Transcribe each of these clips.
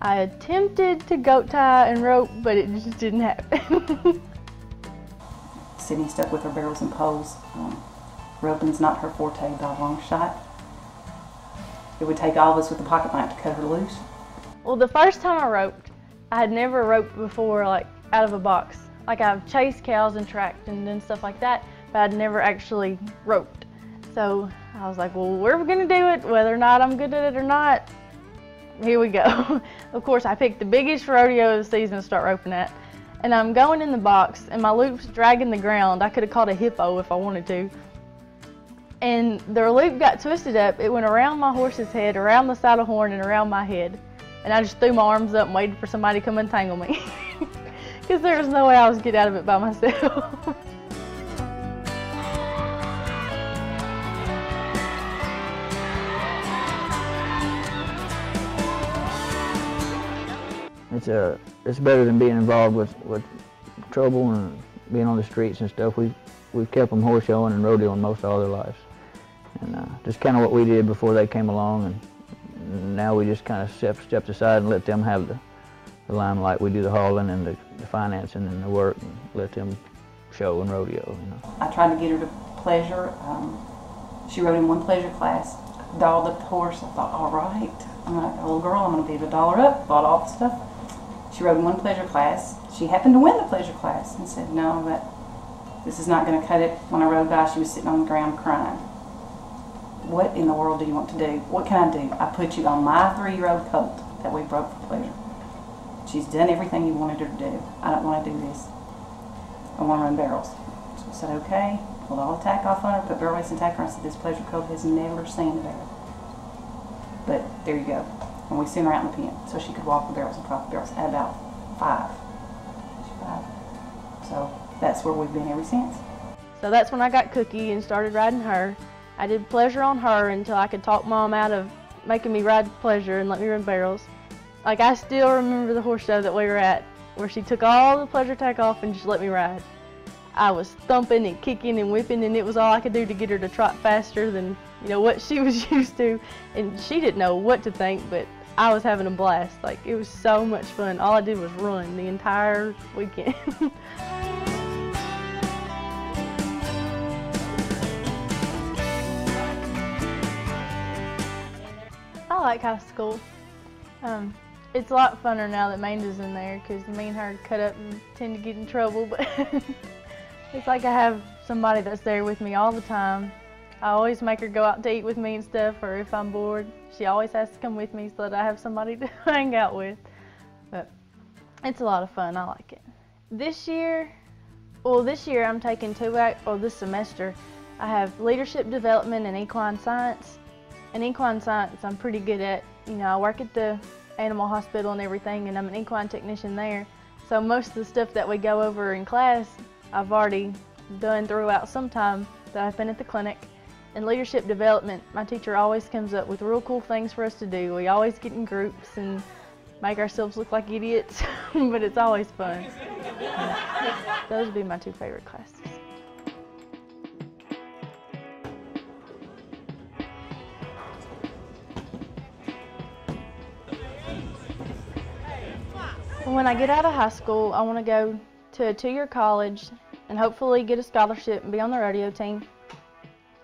I attempted to goat tie and rope, but it just didn't happen. Sydney stuck with her barrels and poles. Roping's not her forte by a long shot. It would take all of us with a pocket knife to cut her loose. Well, the first time I roped, I had never roped before, like out of a box. Like I've chased cows and tracked and done stuff like that, but I'd never actually roped. So I was like, well, we're gonna do it, whether or not I'm good at it or not. Here we go. Of course, I picked the biggest rodeo of the season to start roping at. And I'm going in the box and my loop's dragging the ground. I could have caught a hippo if I wanted to. And the loop got twisted up. It went around my horse's head, around the saddle horn, and around my head. And I just threw my arms up and waited for somebody to come untangle me. Because there was no way I was getting out of it by myself. It's better than being involved with trouble and being on the streets and stuff. We've kept them horse showing and rodeoing most all their lives. And just kind of what we did before they came along, and now we just kind of stepped aside and let them have the limelight. We do the hauling and the financing and the work, and let them show and rodeo. You know. I tried to get her to pleasure. She rode in one pleasure class, dolled up the horse. I thought, all right, I'm like a little girl, I'm going to be able to doll her up, bought all the stuff. She rode in one pleasure class. She happened to win the pleasure class and said, no, this is not going to cut it. When I rode by, she was sitting on the ground crying. What in the world do you want to do? What can I do? I put you on my 3-year-old colt that we broke for pleasure. She's done everything you wanted her to do. I don't want to do this. I want to run barrels. So I said, okay. Pulled all the tack off on her, put barrel racing tack on her. I said, this pleasure colt has never seen a barrel. But there you go. And we sent her out in the pen so she could walk the barrels and prop the barrels at about 5. She's 5. So that's where we've been ever since. So that's when I got Cookie and started riding her. I did pleasure on her until I could talk Mom out of making me ride pleasure and let me run barrels. Like, I still remember the horse show that we were at, where she took all the pleasure tack off and just let me ride. I was thumping and kicking and whipping, and it was all I could do to get her to trot faster than, you know, what she was used to. And she didn't know what to think, but I was having a blast. Like, it was so much fun. All I did was run the entire weekend. I like high school. It's a lot funner now that Manda's in there, because me and her cut up and tend to get in trouble, but it's like I have somebody that's there with me all the time. I always make her go out to eat with me and stuff, or if I'm bored, she always has to come with me so that I have somebody to hang out with. But it's a lot of fun. I like it. This year I'm taking this semester, I have leadership development and equine science. And equine science I'm pretty good at. You know, I work at the animal hospital and everything, and I'm an equine technician there. So most of the stuff that we go over in class, I've already done throughout some time that I've been at the clinic. In leadership development, my teacher always comes up with real cool things for us to do. We always get in groups and make ourselves look like idiots, but it's always fun. Those would be my 2 favorite classes. When I get out of high school, I want to go to a 2-year college and hopefully get a scholarship and be on the rodeo team.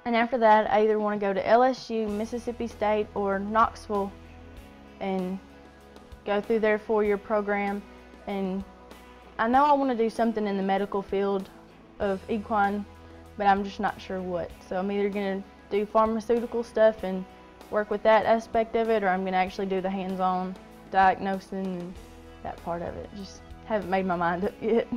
And after that, I either want to go to LSU, Mississippi State, or Knoxville and go through their 4-year program. And I know I want to do something in the medical field of equine, but I'm just not sure what. So I'm either going to do pharmaceutical stuff and work with that aspect of it, or I'm going to actually do the hands-on diagnosing and that part of it. Just haven't made my mind up yet.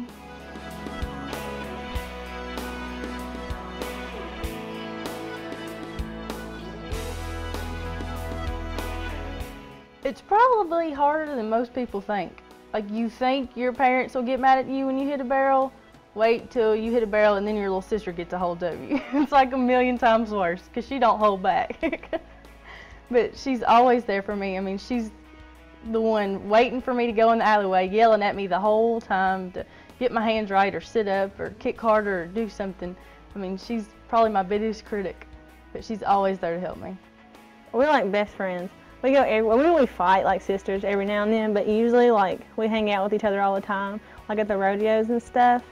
It's probably harder than most people think. Like, you think your parents will get mad at you when you hit a barrel, wait till you hit a barrel and then your little sister gets a hold of you. It's like a million times worse, because she don't hold back. But she's always there for me. I mean, she's the one waiting for me to go in the alleyway, yelling at me the whole time to get my hands right or sit up or kick harder or do something. I mean, she's probably my biggest critic, but she's always there to help me. We're like best friends. We go everywhere. We only fight like sisters every now and then, but usually like we hang out with each other all the time, like at the rodeos and stuff.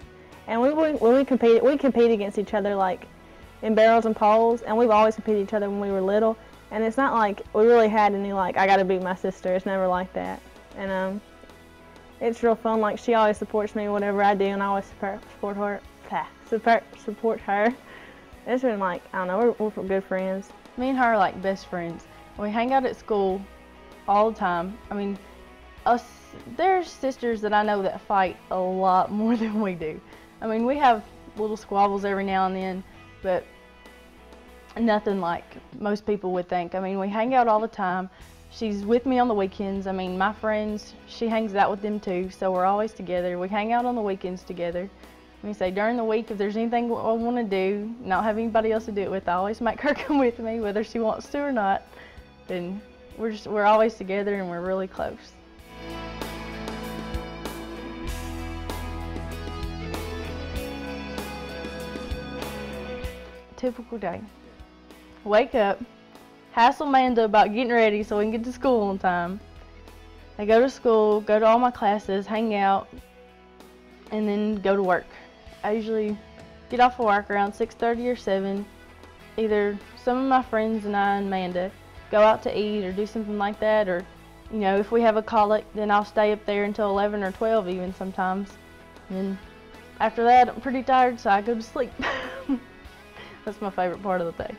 And when we compete against each other like in barrels and poles, and we've always competed each other when we were little. And it's not like we really had any like I gotta beat my sister. It's never like that. And it's real fun. Like she always supports me whatever I do, and I always support her. Support her. It's been like I don't know. We're good friends. Me and her are like best friends. We hang out at school all the time. I mean, there's sisters that I know that fight a lot more than we do. I mean, we have little squabbles every now and then, but nothing like most people would think. I mean, we hang out all the time. She's with me on the weekends. I mean, my friends, she hangs out with them too, so we're always together. We hang out on the weekends together. We say during the week, if there's anything I want to do, not have anybody else to do it with, I always make her come with me, whether she wants to or not. And we're always together, and we're really close. Typical day. Wake up, hassle Amanda about getting ready so we can get to school on time. I go to school, go to all my classes, hang out, and then go to work. I usually get off of work around 6:30 or 7. Either some of my friends and I and Amanda go out to eat or do something like that, or you know, if we have a colic, then I'll stay up there until 11 or 12 even sometimes. And then after that, I'm pretty tired, so I go to sleep. That's my favorite part of the day.